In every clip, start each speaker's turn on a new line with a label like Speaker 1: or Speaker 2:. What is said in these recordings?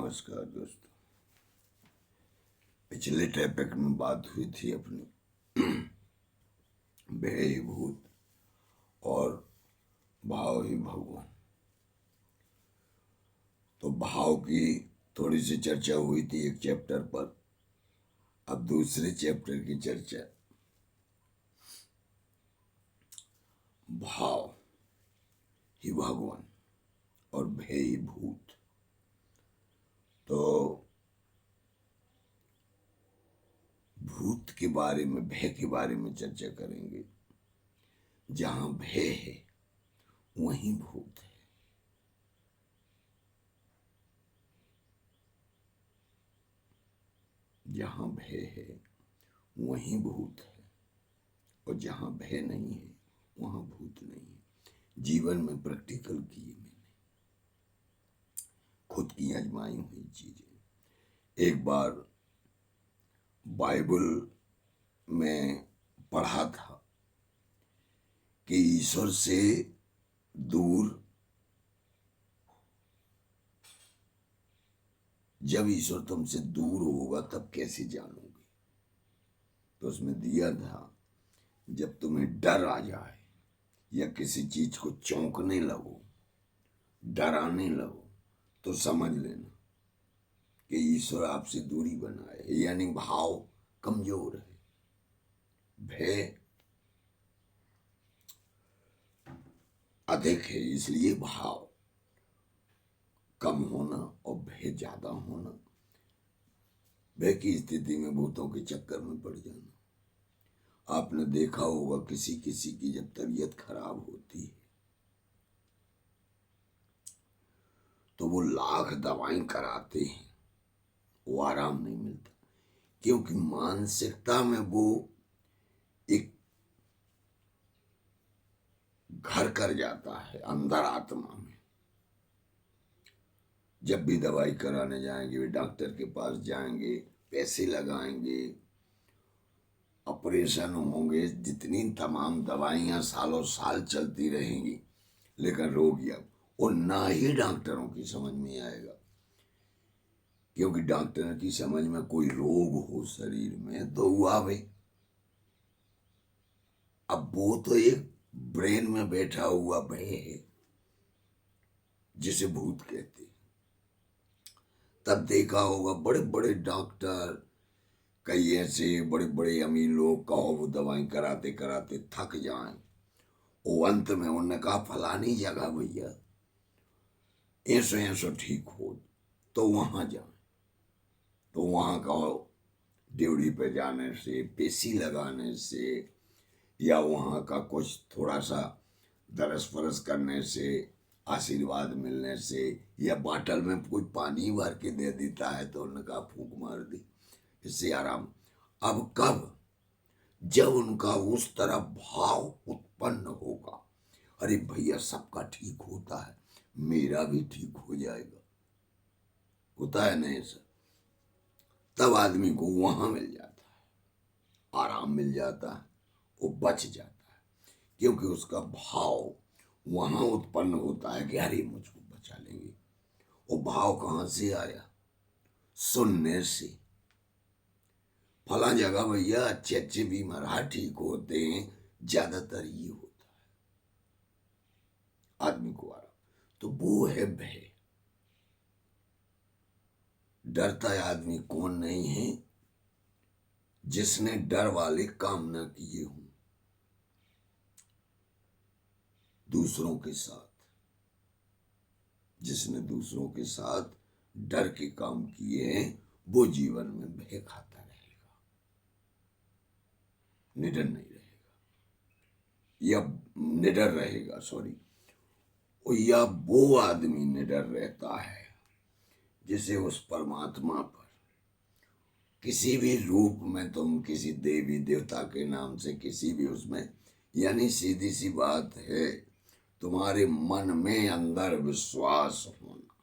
Speaker 1: नमस्कार दोस्तों। पिछले टॉपिक में बात हुई थी अपनी भय ही भूत और भाव ही भगवान। तो भाव की थोड़ी सी चर्चा हुई थी एक चैप्टर पर। अब दूसरे चैप्टर की चर्चा, भाव ही भगवान और भय ही भूत। तो भूत के बारे में, भय के बारे में चर्चा करेंगे। जहां भय है वहीं भूत है। जहां भय है वहीं भूत है और जहां भय नहीं है वहां भूत नहीं है। जीवन में प्रैक्टिकल किए मैंने, खुद की आजमाई हुई चीजें। एक बार बाइबल में पढ़ा था कि ईश्वर से दूर, जब ईश्वर तुमसे दूर होगा तब कैसे जानोगे। तो उसमें दिया था, जब तुम्हें डर आ जाए या किसी चीज को चौंकने लगो, डराने लगो, तो समझ लेना कि ईश्वर आपसे दूरी बनाए, यानी भाव कमजोर है। भय अधिक है, इसलिए भाव कम होना और भय ज्यादा होना। भय की स्थिति में भूतों के चक्कर में पड़ जाना। आपने देखा होगा किसी किसी की जब तबीयत खराब होती है तो वो लाख दवाएं कराते हैं, वो आराम नहीं मिलता, क्योंकि मानसिकता में वो एक घर कर जाता है अंदर आत्मा में। जब भी दवाई कराने जाएंगे, वे डॉक्टर के पास जाएंगे, पैसे लगाएंगे, ऑपरेशन होंगे, जितनी तमाम दवाइयां सालों साल चलती रहेंगी, लेकिन रोग या और ना ही डॉक्टरों की समझ में आएगा। क्योंकि डॉक्टर की समझ में कोई रोग हो शरीर में तो हुआ भाई। अब वो तो एक ब्रेन में बैठा हुआ भय है जिसे भूत कहते हैं। तब देखा होगा बड़े बड़े डॉक्टर, कई ऐसे बड़े बड़े अमीर लोग, कहो वो दवाई कराते कराते थक जाएं, वो अंत में उन्होंने कहा फलानी जगह भैया ऐसो ऐसो ठीक हो, तो वहां जाए। तो वहां कहो ड्यूटी पे जाने से, पेशी लगाने से, या वहां का कुछ थोड़ा सा दरस फरस करने से, आशीर्वाद मिलने से, या बाटल में कोई पानी भर के दे देता है तो उन्होंने कहा फूंक मार दी, इससे आराम। अब कब? जब उनका उस तरह भाव उत्पन्न होगा, अरे भैया सबका ठीक होता है, मेरा भी ठीक हो जाएगा, होता है नहीं सर, तब आदमी को वहां मिल जाता है, आराम मिल जाता है, वो बच जाता है। क्योंकि उसका भाव वहां उत्पन्न होता है कि अरे मुझको बचा लेंगे। वो भाव कहां से आया? सुनने से। फला जगह भैया अच्छे अच्छे बीमार ठीक होते हैं, ज्यादातर ये होता है आदमी को आराम। तो वो है भय। डरता है आदमी कौन नहीं है? जिसने डर वाले काम ना किए हों दूसरों के साथ, जिसने दूसरों के साथ डर के काम किए हैं वो जीवन में भय खाता रहेगा, निडर नहीं रहेगा, या निडर रहेगा, सॉरी, या वो आदमी निडर रहता है जिसे उस परमात्मा पर किसी भी रूप में, तुम किसी देवी देवता के नाम से किसी भी उसमें, यानी सीधी सी बात है, तुम्हारे मन में अंदर विश्वास होना,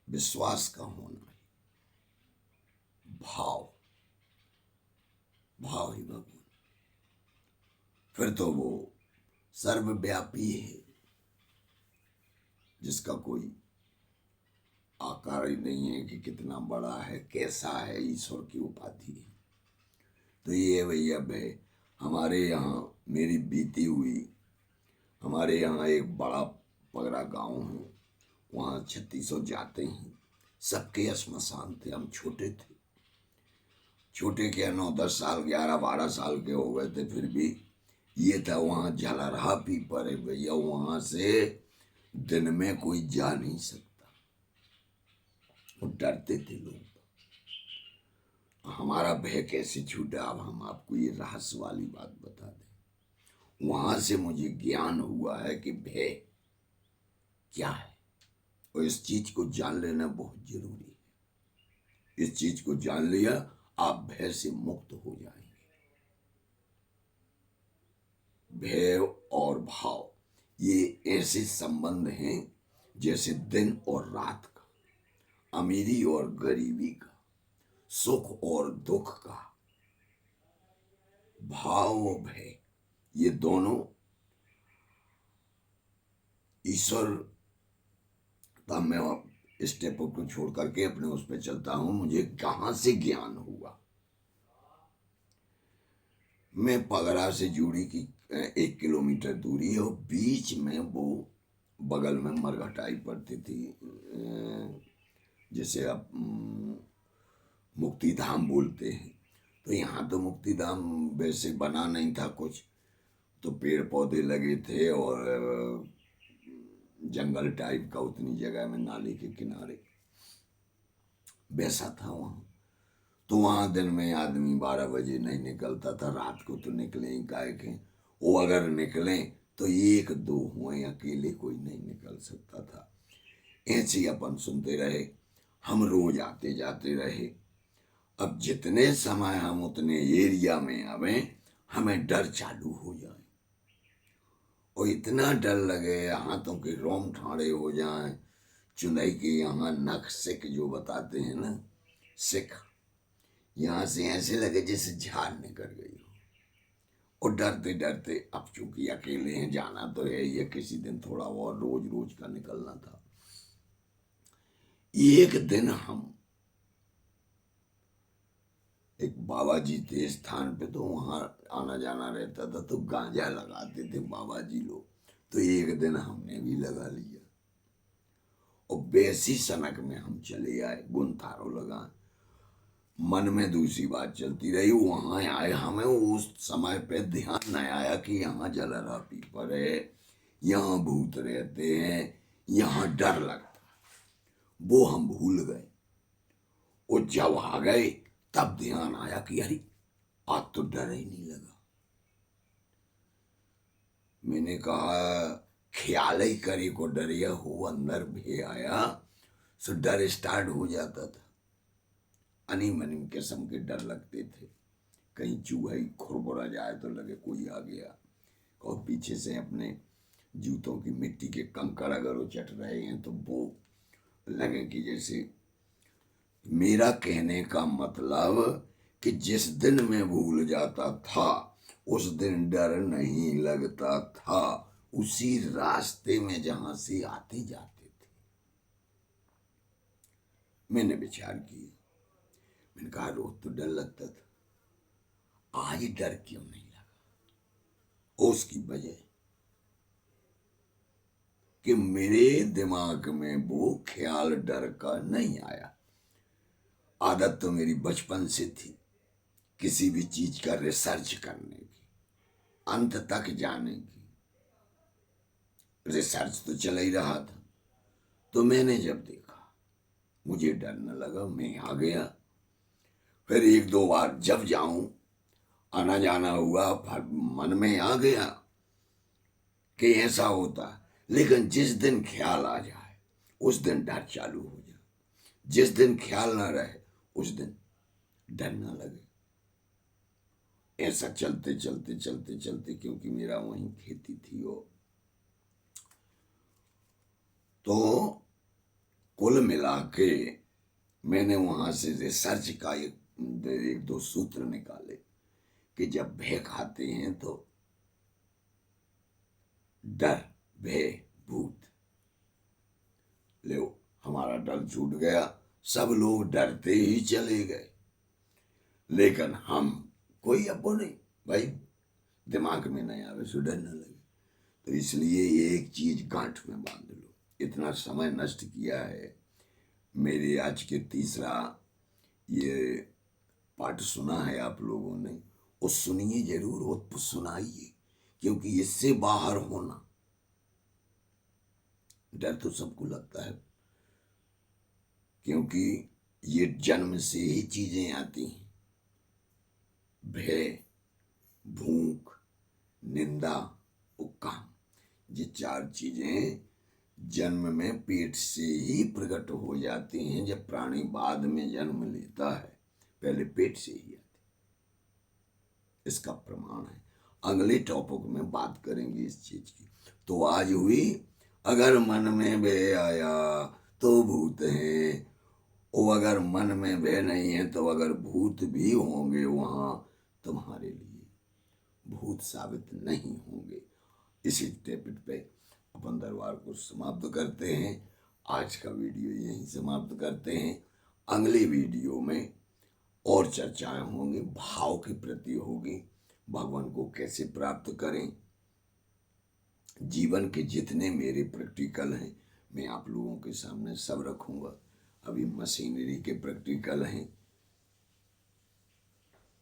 Speaker 1: विश्वास का होना, भाव, भाव ही भगवान। फिर तो वो सर्वव्यापी है, जिसका कोई आकार ही नहीं है कि कितना बड़ा है, कैसा है, ईश्वर की उपाधि है। तो ये भैया भय हमारे यहाँ मेरी बीती हुई। हमारे यहाँ एक बड़ा पगड़ा गांव है, वहाँ 3600 जाते हैं, सबके श्मशान थे। हम छोटे थे, छोटे क्या 9-10 साल, 11-12 साल के हो गए थे, फिर भी ये था वहाँ जलरहा पीपर है भैया, वहाँ से दिन में कोई जा नहीं सकता, वो डरते थे लोग। हमारा भय कैसे छूटा, अब हम आपको ये रहस्य वाली बात बता दें। वहां से मुझे ज्ञान हुआ है कि भय क्या है, और इस चीज को जान लेना बहुत जरूरी है। इस चीज को जान लिया, आप भय से मुक्त हो जाएंगे। भय और भाव ये ऐसे संबंध हैं जैसे दिन और रात का, अमीरी और गरीबी का, सुख और दुख का। भाव और भय ये दोनों ईश्वर। तब मैं स्टेप को छोड़ करके अपने उस पर चलता हूं। मुझे कहां से ज्ञान हुआ, मैं पगड़ा से जुड़ी की 1 किलोमीटर दूरी है, और बीच में वो बगल में मरघटाई पड़ती थी, जैसे आप मुक्ति धाम बोलते हैं। तो यहाँ तो मुक्ति धाम वैसे बना नहीं था कुछ, तो पेड़ पौधे लगे थे और जंगल टाइप का उतनी जगह में, नाले के किनारे वैसा था वहाँ। तो वहाँ दिन में आदमी 12 बजे नहीं निकलता था, रात को तो निकले ही काहे के, वो अगर निकले तो 1-2 हुए, अकेले कोई नहीं निकल सकता था। ऐसे ही अपन सुनते रहे, हम रोज आते जाते रहे। अब जितने समय हम उतने एरिया में आवे, हमें डर चालू हो जाए, और इतना डर लगे हाथों के रोम ठाड़े हो जाएं, चुनाई के यहाँ नख सिक जो बताते हैं ना, सिक यहाँ से ऐसे लगे जैसे झाड़ निकल गई हो। और डरते डरते, अब चूंकि अकेले हैं, जाना तो है, ये किसी दिन थोड़ा और रोज रोज का निकलना था। एक दिन हम एक बाबा जी थे स्थान पे, तो वहां आना जाना रहता था, तो गांजा लगाते थे बाबा जी लोग। तो एक दिन हमने भी लगा लिया, और बेसी सनक में हम चले आए, गुनथारो लगा। मन में दूसरी बात चलती रही, वहां आए, हमें उस समय पे ध्यान नहीं आया कि यहाँ जलरा पीपर है, यहाँ भूत रहते हैं, यहाँ डर लगता, वो हम भूल गए। और जब आ गए तब ध्यान आया कि अरे आज तो डर ही नहीं लगा। मैंने कहा ख्याल ही करे को डरिया हो, अंदर भी आया सो डर स्टार्ट हो जाता था। अनीम अनीम किस्म के डर लगते थे, कहीं चूहा ही खुरबुरा जाए तो लगे कोई आ गया, और पीछे से अपने जूतों की मिट्टी के कंकड़ अगर वो चट रहे हैं तो वो लगे कि जैसे। मेरा कहने का मतलब कि जिस दिन मैं भूल जाता था उस दिन डर नहीं लगता था, उसी रास्ते में जहां से आते जाते थे। मैंने विचार किया, मैंने कहा रोज तो डर लगता था, आज डर क्यों नहीं लगा। उसकी वजह कि मेरे दिमाग में वो ख्याल डर का नहीं आया। आदत तो मेरी बचपन से थी किसी भी चीज का रिसर्च करने की, अंत तक जाने की। रिसर्च तो चल ही रहा था, तो मैंने जब देखा मुझे डर न लगा, मैं आ गया। फिर 1-2 बार जब जाऊं, आना जाना हुआ, मन में आ गया कि ऐसा होता। लेकिन जिस दिन ख्याल आ जाए उस दिन डर चालू हो जाए, जिस दिन ख्याल ना रहे उस दिन डर ना लगे। ऐसा चलते चलते चलते चलते, क्योंकि मेरा वहीं खेती थी वो, तो कुल मिला के मैंने वहां से रिसर्च का 1-2 सूत्र निकाले कि जब भय खाते हैं तो डर, भय, भूत, ले हमारा डर छूट गया, सब लोग डरते ही चले गए, लेकिन हम कोई अपो नहीं भाई, दिमाग में नहीं आवे सो डर न लगे। तो इसलिए ये एक चीज गांठ में बांध लो। इतना समय नष्ट किया है, मेरे आज के तीसरा ये पाठ सुना है आप लोगों ने, वो सुनिए जरूर, वो सुनाइए, क्योंकि इससे बाहर होना, डर तो सबको लगता है, क्योंकि ये जन्म से ही चीजें आती हैं, भय, भूख, निंदा, उपकाम, ये चार चीजें जन्म में पेट से ही प्रकट हो जाती हैं। जब प्राणी बाद में जन्म लेता है, पहले पेट से ही आती, इसका प्रमाण है। अगले टॉपिक में बात करेंगे इस चीज की। तो आज हुई, अगर मन में भय आया तो भूत है, वो अगर मन में भय नहीं है तो अगर भूत भी होंगे वहां, तुम्हारे लिए भूत साबित नहीं होंगे। इसी टॉपिक पे अपन दरबार को समाप्त करते हैं। आज का वीडियो यहीं समाप्त करते हैं। अगले वीडियो में और चर्चाएं होंगी, भाव के प्रति होगी, भगवान को कैसे प्राप्त करें। जीवन के जितने मेरे प्रैक्टिकल हैं मैं आप लोगों के सामने सब रखूंगा। अभी मशीनरी के प्रैक्टिकल हैं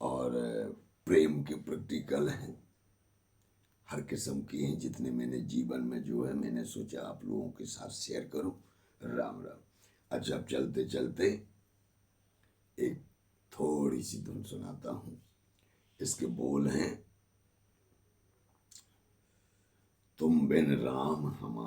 Speaker 1: और प्रेम के प्रैक्टिकल हैं, हर किस्म की हैं। जितने मैंने जीवन में जो है, मैंने सोचा आप लोगों के साथ शेयर करूं। राम राम। अच्छा, अब चलते चलते एक थोड़ी सी धुन सुनाता हूं। इसके बोल हैं, तुम बिन राम हमारे